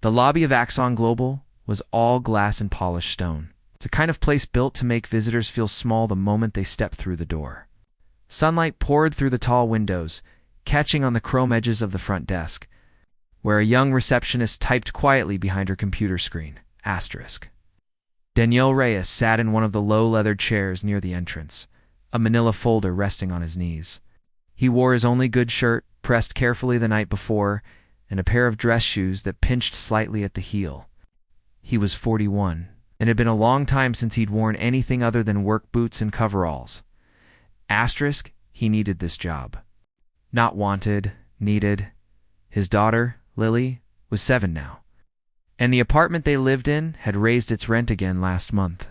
The lobby of Axon Global was all glass and polished stone. It's a kind of place built to make visitors feel small the moment they step through the door. Sunlight poured through the tall windows, catching on the chrome edges of the front desk, where a young receptionist typed quietly behind her computer screen. Asterisk. Daniel Reyes sat in one of the low leathered chairs near the entrance, a manila folder resting on his knees. He wore his only good shirt, pressed carefully the night before, and a pair of dress shoes that pinched slightly at the heel. He was 41, and it had been a long time since he'd worn anything other than work boots and coveralls. Asterisk, he needed this job. Not wanted, needed. His daughter, Lily, was 7 now, and the apartment they lived in had raised its rent again last month.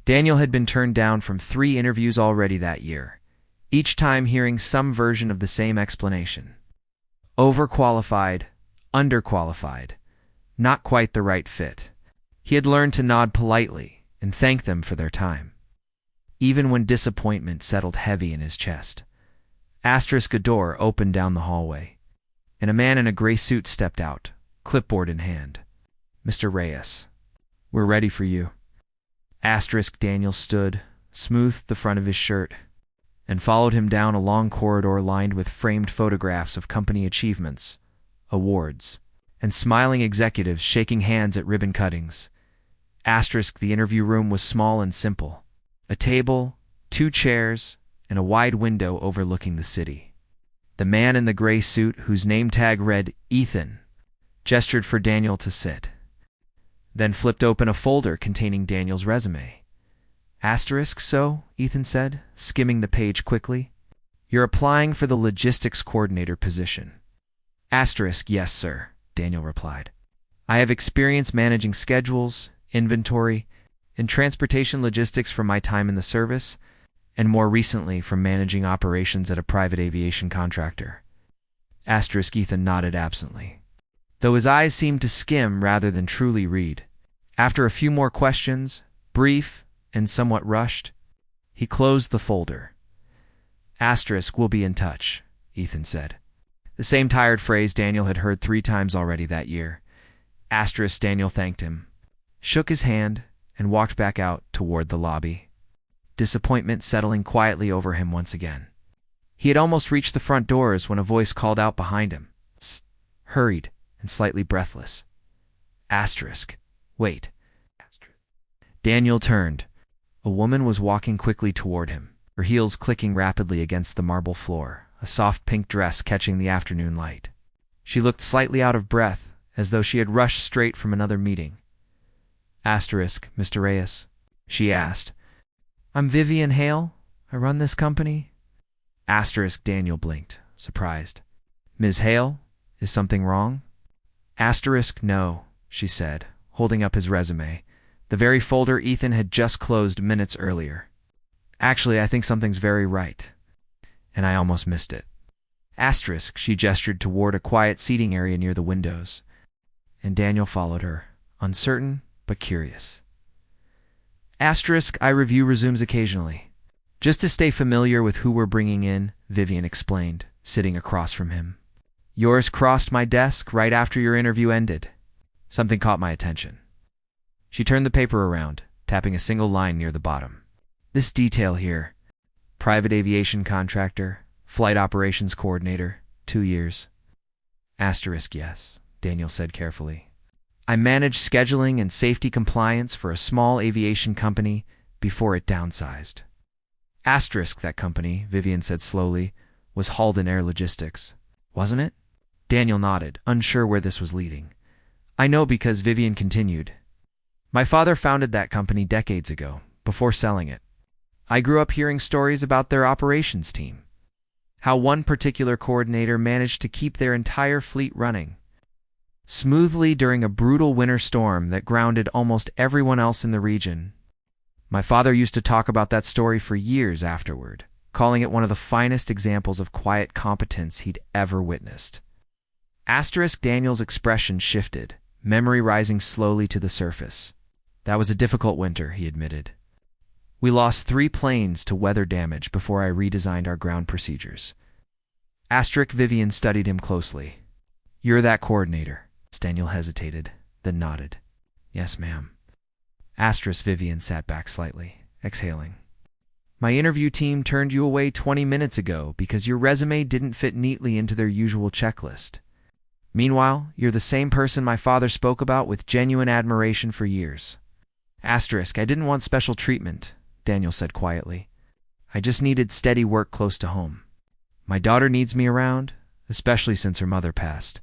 Daniel had been turned down from 3 interviews already that year, each time hearing some version of the same explanation. Overqualified, underqualified, not quite the right fit. He had learned to nod politely and thank them for their time, even when disappointment settled heavy in his chest. Asterisk, a door opened down the hallway, and a man in a gray suit stepped out, clipboard in hand. Mr. Reyes, we're ready for you. Asterisk, Daniel stood, smoothed the front of his shirt, and followed him down a long corridor lined with framed photographs of company achievements, awards, and smiling executives shaking hands at ribbon cuttings. Asterisk, the interview room was small and simple. A table, 2 chairs, and a wide window overlooking the city. The man in the gray suit, whose name tag read Ethan, gestured for Daniel to sit, then flipped open a folder containing Daniel's resume. Asterisk, so, Ethan said, skimming the page quickly. You're applying for the logistics coordinator position. Asterisk, yes, sir, Daniel replied. I have experience managing schedules, inventory, and transportation logistics from my time in the service, and more recently from managing operations at a private aviation contractor. Asterisk, Ethan nodded absently, though his eyes seemed to skim rather than truly read. After a few more questions, brief and somewhat rushed, he closed the folder. Asterisk, we'll be in touch, Ethan said. The same tired phrase Daniel had heard 3 times already that year. Asterisk, Daniel thanked him, shook his hand, and walked back out toward the lobby, disappointment settling quietly over him once again. He had almost reached the front doors when a voice called out behind him, hurried and slightly breathless. Asterisk, wait. Daniel turned. A woman was walking quickly toward him, her heels clicking rapidly against the marble floor, a soft pink dress catching the afternoon light. She looked slightly out of breath, as though she had rushed straight from another meeting. Asterisk, Mr. Reyes, she asked. I'm Vivian Hale. I run this company. Asterisk, Daniel blinked, surprised. Ms. Hale, is something wrong? Asterisk, no, she said, holding up his resume, the very folder Ethan had just closed minutes earlier. Actually, I think something's very right, and I almost missed it. Asterisk, she gestured toward a quiet seating area near the windows, and Daniel followed her, uncertain but curious. Asterisk, I review resumes occasionally. Just to stay familiar with who we're bringing in, Vivian explained, sitting across from him. Yours crossed my desk right after your interview ended. Something caught my attention. She turned the paper around, tapping a single line near the bottom. This detail here. Private aviation contractor, flight operations coordinator, 2 years. Asterisk, yes, Daniel said carefully. I managed scheduling and safety compliance for a small aviation company before it downsized. Asterisk, that company, Vivian said slowly, was Halden Air Logistics, wasn't it? Daniel nodded, unsure where this was leading. I know because Vivian continued. My father founded that company decades ago, before selling it. I grew up hearing stories about their operations team, how one particular coordinator managed to keep their entire fleet running smoothly during a brutal winter storm that grounded almost everyone else in the region. My father used to talk about that story for years afterward, calling it one of the finest examples of quiet competence he'd ever witnessed. Asterisk, Daniel's expression shifted, memory rising slowly to the surface. That was a difficult winter, he admitted. We lost 3 planes to weather damage before I redesigned our ground procedures. Asterisk, Vivian studied him closely. You're that coordinator. Daniel hesitated, then nodded. Yes, ma'am. Asterisk Vivian sat back slightly, exhaling. My interview team turned you away 20 minutes ago because your resume didn't fit neatly into their usual checklist. Meanwhile, you're the same person my father spoke about with genuine admiration for years. Asterisk, I didn't want special treatment, Daniel said quietly. I just needed steady work close to home. My daughter needs me around, especially since her mother passed.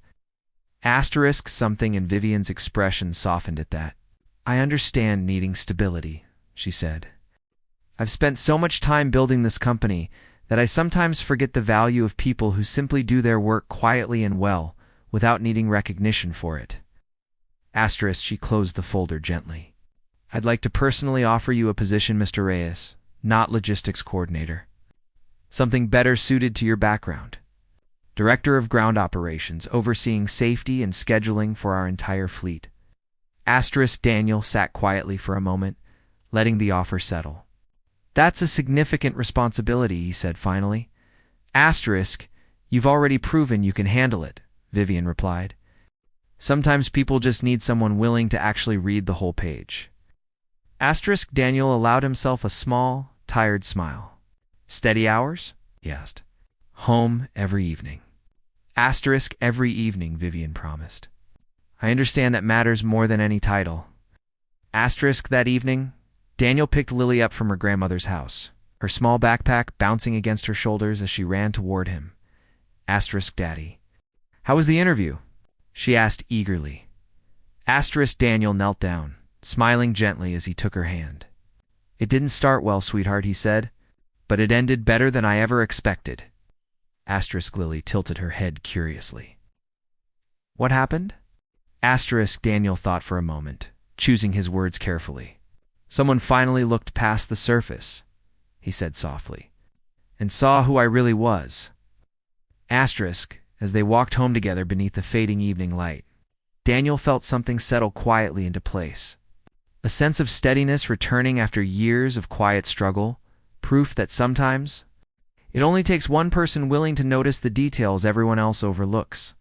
Asterisk something in Vivian's expression softened at that. I understand needing stability, she said. I've spent so much time building this company that I sometimes forget the value of people who simply do their work quietly and well, without needing recognition for it. Asterisk, she closed the folder gently. I'd like to personally offer you a position, Mr. Reyes, not logistics coordinator. Something better suited to your background. Director of Ground Operations, overseeing safety and scheduling for our entire fleet. Asterisk Daniel sat quietly for a moment, letting the offer settle. That's a significant responsibility, he said finally. Asterisk, you've already proven you can handle it, Vivian replied. Sometimes people just need someone willing to actually read the whole page. Asterisk Daniel allowed himself a small, tired smile. Steady hours? He asked. Home every evening. Asterisk every evening, Vivian promised. I understand that matters more than any title. Asterisk that evening, Daniel picked Lily up from her grandmother's house, her small backpack bouncing against her shoulders as she ran toward him. Asterisk Daddy. How was the interview? She asked eagerly. Asterisk Daniel knelt down, smiling gently as he took her hand. It didn't start well, sweetheart, he said, but it ended better than I ever expected. Asterisk Lily tilted her head curiously. What happened? Asterisk Daniel thought for a moment, choosing his words carefully. Someone finally looked past the surface, he said softly, and saw who I really was. Asterisk, as they walked home together beneath the fading evening light, Daniel felt something settle quietly into place. A sense of steadiness returning after years of quiet struggle, proof that sometimes it only takes one person willing to notice the details everyone else overlooks.